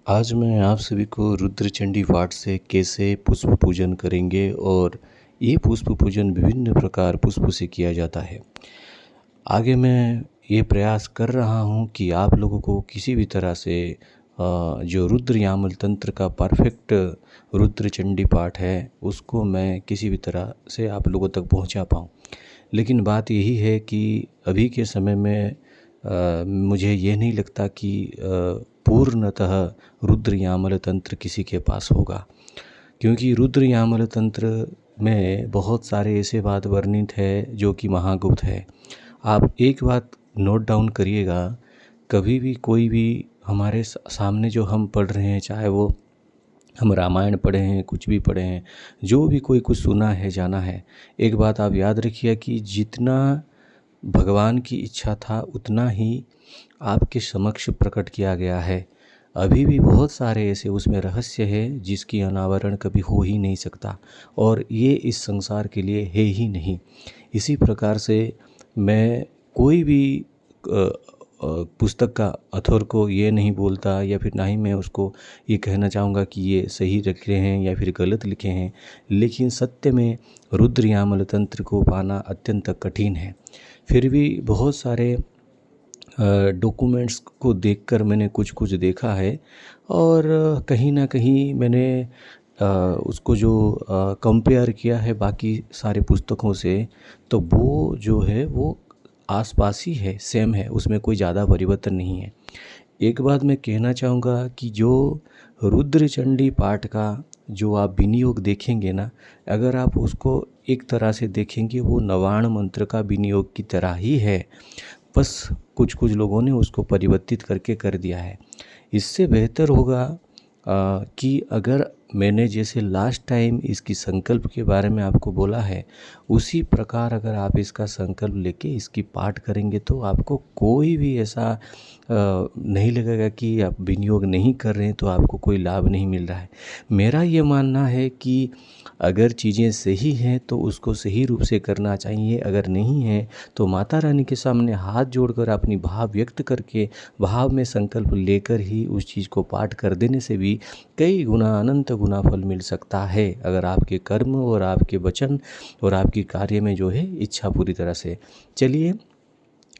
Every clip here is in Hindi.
आज मैं आप सभी को रुद्र चंडी पाठ से कैसे पुष्प पूजन करेंगे और ये पुष्प पूजन विभिन्न प्रकार पुष्प से किया जाता है। आगे मैं ये प्रयास कर रहा हूँ कि आप लोगों को किसी भी तरह से जो रुद्र यामल तंत्र का परफेक्ट रुद्र चंडी पाठ है उसको मैं किसी भी तरह से आप लोगों तक पहुँचा पाऊँ। लेकिन बात यही है कि अभी के समय में मुझे ये नहीं लगता कि पूर्णतः रुद्र यामल तंत्र किसी के पास होगा, क्योंकि रुद्र यामल तंत्र में बहुत सारे ऐसे बात वर्णित है जो कि महागुप्त है। आप एक बात नोट डाउन करिएगा, कभी भी कोई भी हमारे सामने जो हम पढ़ रहे हैं, चाहे वो हम रामायण पढ़े हैं, कुछ भी पढ़े हैं, जो भी कोई कुछ सुना है जाना है, एक बात आप याद रखिए कि जितना भगवान की इच्छा था उतना ही आपके समक्ष प्रकट किया गया है। अभी भी बहुत सारे ऐसे उसमें रहस्य है जिसकी अनावरण कभी हो ही नहीं सकता और ये इस संसार के लिए है ही नहीं। इसी प्रकार से मैं कोई भी पुस्तक का अथर को ये नहीं बोलता या फिर ना ही मैं उसको ये कहना चाहूँगा कि ये सही लिखे हैं या फिर गलत लिखे हैं, लेकिन सत्य में रुद्र यामल तंत्र को पाना अत्यंत कठिन है। फिर भी बहुत सारे डॉक्यूमेंट्स को देखकर मैंने कुछ कुछ देखा है और कहीं ना कहीं मैंने उसको जो कंपेयर किया है बाकी सारे पुस्तकों से, तो वो जो है वो आसपास ही है, सेम है, उसमें कोई ज़्यादा परिवर्तन नहीं है। एक बात मैं कहना चाहूँगा कि जो रुद्र चंडी पाठ का जो आप विनियोग देखेंगे ना, अगर आप उसको एक तरह से देखेंगे वो नवाण मंत्र का विनियोग की तरह ही है, बस कुछ कुछ लोगों ने उसको परिवर्तित करके कर दिया है। इससे बेहतर होगा कि अगर मैंने जैसे लास्ट टाइम इसकी संकल्प के बारे में आपको बोला है, उसी प्रकार अगर आप इसका संकल्प लेके इसकी पाठ करेंगे तो आपको कोई भी ऐसा नहीं लगेगा कि आप विनियोग नहीं कर रहे हैं तो आपको कोई लाभ नहीं मिल रहा है। मेरा ये मानना है कि अगर चीज़ें सही हैं तो उसको सही रूप से करना चाहिए, अगर नहीं है तो माता रानी के सामने हाथ जोड़कर अपनी भाव व्यक्त करके भाव में संकल्प लेकर ही उस चीज़ को पाठ कर देने से भी कई गुना अनंत गुना फल मिल सकता है, अगर आपके कर्म और आपके वचन और आपकी कार्य में जो है इच्छा पूरी तरह से। चलिए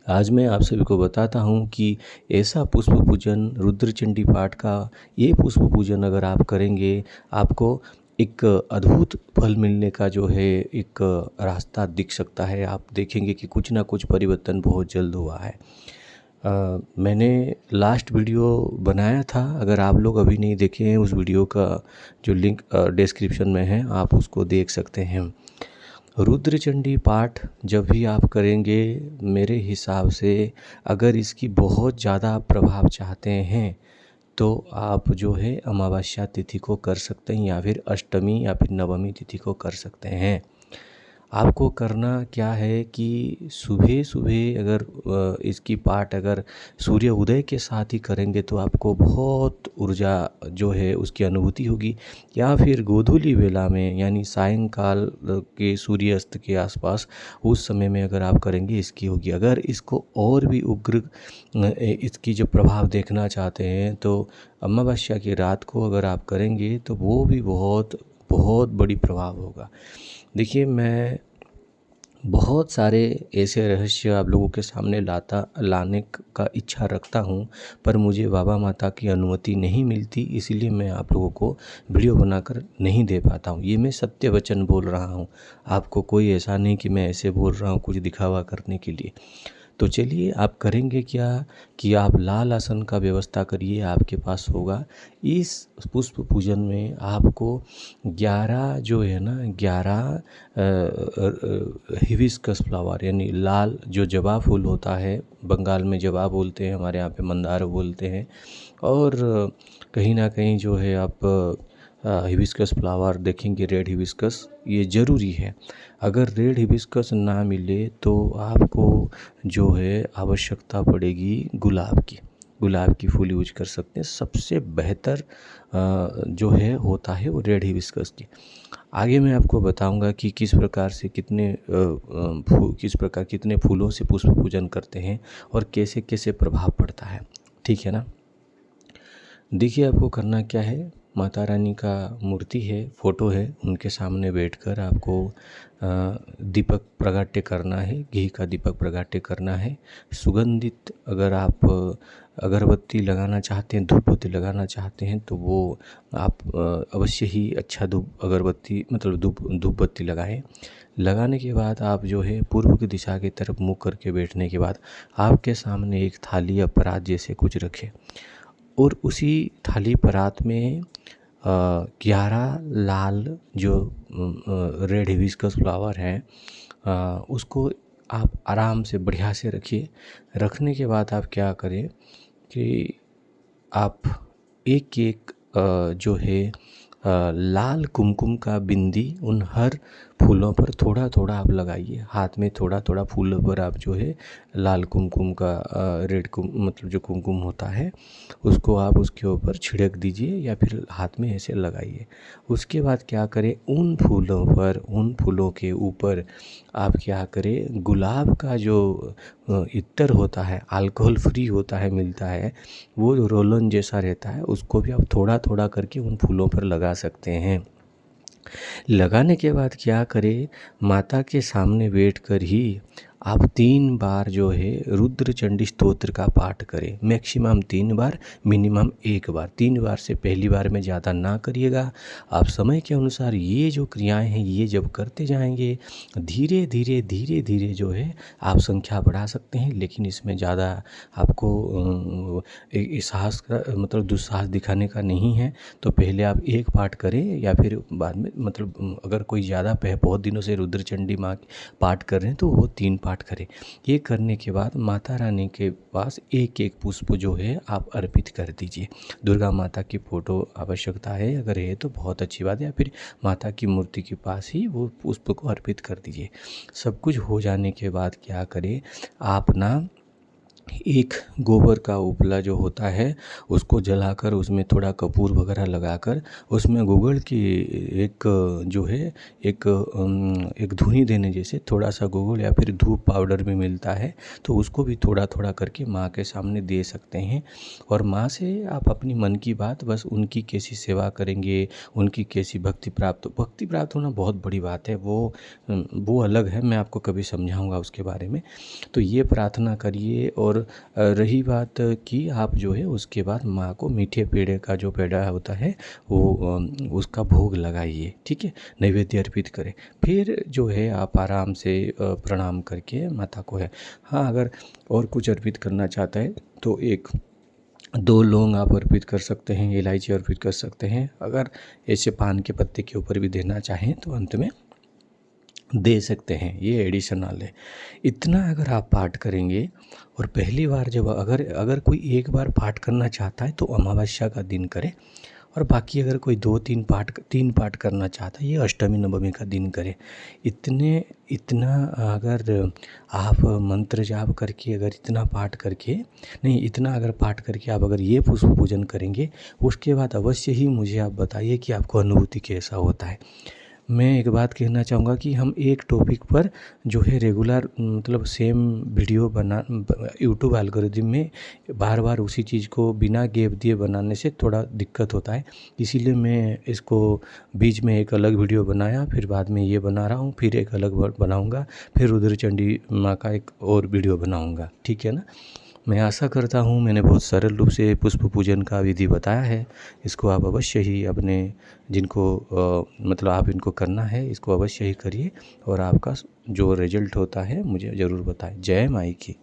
आज मैं आप सभी को बताता हूँ कि ऐसा पुष्प पूजन रुद्र चंडी पाठ का ये पुष्प पूजन अगर आप करेंगे, आपको एक अद्भुत फल मिलने का जो है एक रास्ता दिख सकता है। आप देखेंगे कि कुछ ना कुछ परिवर्तन बहुत जल्द हुआ है। मैंने लास्ट वीडियो बनाया था, अगर आप लोग अभी नहीं देखे हैं उस वीडियो का जो लिंक डिस्क्रिप्शन में है, आप उसको देख सकते हैं। रुद्र चंडी पाठ जब भी आप करेंगे, मेरे हिसाब से अगर इसकी बहुत ज़्यादा प्रभाव चाहते हैं तो आप जो है अमावस्या तिथि को कर सकते हैं या फिर अष्टमी या फिर नवमी तिथि को कर सकते हैं। आपको करना क्या है कि सुबह सुबह अगर इसकी पाठ अगर सूर्य उदय के साथ ही करेंगे तो आपको बहुत ऊर्जा जो है उसकी अनुभूति होगी, या फिर गोधूली वेला में यानी सायंकाल के सूर्यास्त के आसपास उस समय में अगर आप करेंगे इसकी होगी। अगर इसको और भी उग्र इसकी जो प्रभाव देखना चाहते हैं तो अमावस्या की रात को अगर आप करेंगे तो वो भी बहुत बहुत बड़ी प्रभाव होगा। देखिए, मैं बहुत सारे ऐसे रहस्य आप लोगों के सामने लाने का इच्छा रखता हूँ, पर मुझे बाबा माता की अनुमति नहीं मिलती, इसीलिए मैं आप लोगों को वीडियो बनाकर नहीं दे पाता हूँ। ये मैं सत्य वचन बोल रहा हूँ, आपको कोई ऐसा नहीं कि मैं ऐसे बोल रहा हूँ कुछ दिखावा करने के लिए। तो चलिए, आप करेंगे क्या कि आप लाल आसन का व्यवस्था करिए, आपके पास होगा। इस पुष्प पूजन में आपको 11 जो है ना 11 हिबिस्कस फ्लावर यानी लाल जो जवा फूल होता है, बंगाल में जवा बोलते हैं, हमारे यहाँ पे मंदार बोलते हैं, और कहीं ना कहीं जो है आप हिबिस्कस फ्लावर देखेंगे, रेड हिबिस्कस, ये ज़रूरी है। अगर रेड हिबिस्कस ना मिले तो आपको जो है आवश्यकता पड़ेगी गुलाब की फूल यूज कर सकते हैं। सबसे बेहतर जो है होता है वो रेड हिबिस्कस की। आगे मैं आपको बताऊंगा कि किस प्रकार से कितने फूलों से पुष्प पूजन करते हैं और कैसे कैसे प्रभाव पड़ता है, ठीक है ना। देखिए आपको करना क्या है, माता रानी का मूर्ति है, फ़ोटो है, उनके सामने बैठकर आपको दीपक प्रगाट्य करना है, घी का दीपक प्रगाट्य करना है। सुगंधित अगर आप अगरबत्ती लगाना चाहते हैं, धूप बत्ती लगाना चाहते हैं तो वो आप अवश्य ही अच्छा धूप अगरबत्ती मतलब धूप बत्ती लगाएं। लगाने के बाद आप जो है पूर्व की दिशा की तरफ मुँह करके बैठने के बाद आपके सामने एक थाली या परात जैसे कुछ रखें और उसी थाली परात में 11 लाल जो रेड हिबिस्कस फ्लावर हैं उसको आप आराम से बढ़िया से रखिए। रखने के बाद आप क्या करें कि आप एक एक जो है लाल कुमकुम का बिंदी उन हर फूलों पर थोड़ा थोड़ा आप लगाइए। हाथ में थोड़ा थोड़ा फूलों पर आप जो है लाल कुमकुम का रेड मतलब जो कुमकुम होता है उसको आप उसके ऊपर छिड़क दीजिए या फिर हाथ में ऐसे लगाइए। उसके बाद क्या करें, उन फूलों के ऊपर आप क्या करें, गुलाब का जो इत्र होता है, अल्कोहल फ्री होता है, मिलता है, वो रोलन जैसा रहता है, उसको भी आप थोड़ा थोड़ा करके उन फूलों पर लगा सकते हैं। लगाने के बाद क्या करें, माता के सामने बैठकर ही आप 3 बार जो है रुद्र चंडी स्तोत्र का पाठ करें। मैक्सिमम 3 बार, मिनिमम 1 बार। 3 बार से पहली बार में ज़्यादा ना करिएगा। आप समय के अनुसार ये जो क्रियाएं हैं ये जब करते जाएंगे धीरे धीरे धीरे धीरे जो है आप संख्या बढ़ा सकते हैं, लेकिन इसमें ज़्यादा आपको साहस का मतलब दुस्साहस दिखाने का नहीं है। तो पहले आप 1 पाठ करें या फिर बाद में मतलब अगर कोई ज़्यादा बहुत दिनों से रुद्र चंडी माँ पाठ कर रहे हैं तो वो 3 पाठ करें। ये करने के बाद माता रानी के पास एक एक पुष्प जो है आप अर्पित कर दीजिए। दुर्गा माता की फ़ोटो आवश्यकता है, अगर है तो बहुत अच्छी बात है, या फिर माता की मूर्ति के पास ही वो पुष्प को अर्पित कर दीजिए। सब कुछ हो जाने के बाद क्या करें, आप ना एक गोबर का उपला जो होता है उसको जलाकर उसमें थोड़ा कपूर वगैरह लगाकर उसमें गूगल की एक जो है एक धुनी देने जैसे थोड़ा सा गूगल या फिर धूप पाउडर भी मिलता है, तो उसको भी थोड़ा थोड़ा करके माँ के सामने दे सकते हैं। और माँ से आप अपनी मन की बात, बस उनकी कैसी सेवा करेंगे, उनकी कैसी भक्ति प्राप्त होना बहुत बड़ी बात है, वो अलग है, मैं आपको कभी समझाऊंगा उसके बारे में। तो ये प्रार्थना करिए। और रही बात कि आप जो है उसके बाद माँ को मीठे पेड़े का जो पेड़ा होता है वो उसका भोग लगाइए, ठीक है, नैवेद्य अर्पित करें। फिर जो है आप आराम से प्रणाम करके माता को है, हाँ अगर और कुछ अर्पित करना चाहता है तो 1-2 लौंग आप अर्पित कर सकते हैं, इलायची अर्पित कर सकते हैं। अगर ऐसे पान के पत्ते के ऊपर भी देना चाहें तो अंत में दे सकते हैं, ये एडिशनल है। इतना अगर आप पाठ करेंगे और पहली बार जब अगर कोई 1 बार पाठ करना चाहता है तो अमावस्या का दिन करें, और बाकी अगर कोई 2-3 पाठ करना चाहता है ये अष्टमी नवमी का दिन करें। इतना अगर आप मंत्र जाप करके अगर इतना पाठ करके नहीं इतना अगर पाठ करके आप अगर ये पुष्प पूजन करेंगे, उसके बाद अवश्य ही मुझे आप बताइए कि आपको अनुभूति कैसा होता है। मैं एक बात कहना चाहूँगा कि हम एक टॉपिक पर जो है रेगुलर मतलब सेम वीडियो बना यूट्यूब एल्गोरिदम में बार बार उसी चीज़ को बिना गैप दिए बनाने से थोड़ा दिक्कत होता है, इसीलिए मैं इसको बीच में एक अलग वीडियो बनाया, फिर बाद में ये बना रहा हूँ, फिर एक अलग बनाऊँगा, फिर रुद्र चंडी माँ का एक और वीडियो बनाऊँगा, ठीक है ना। मैं आशा करता हूँ मैंने बहुत सरल रूप से पुष्प पूजन का विधि बताया है। इसको आप अवश्य ही अपने जिनको मतलब आप इनको करना है इसको अवश्य ही करिए और आपका जो रिजल्ट होता है मुझे ज़रूर बताएं। जय माई की।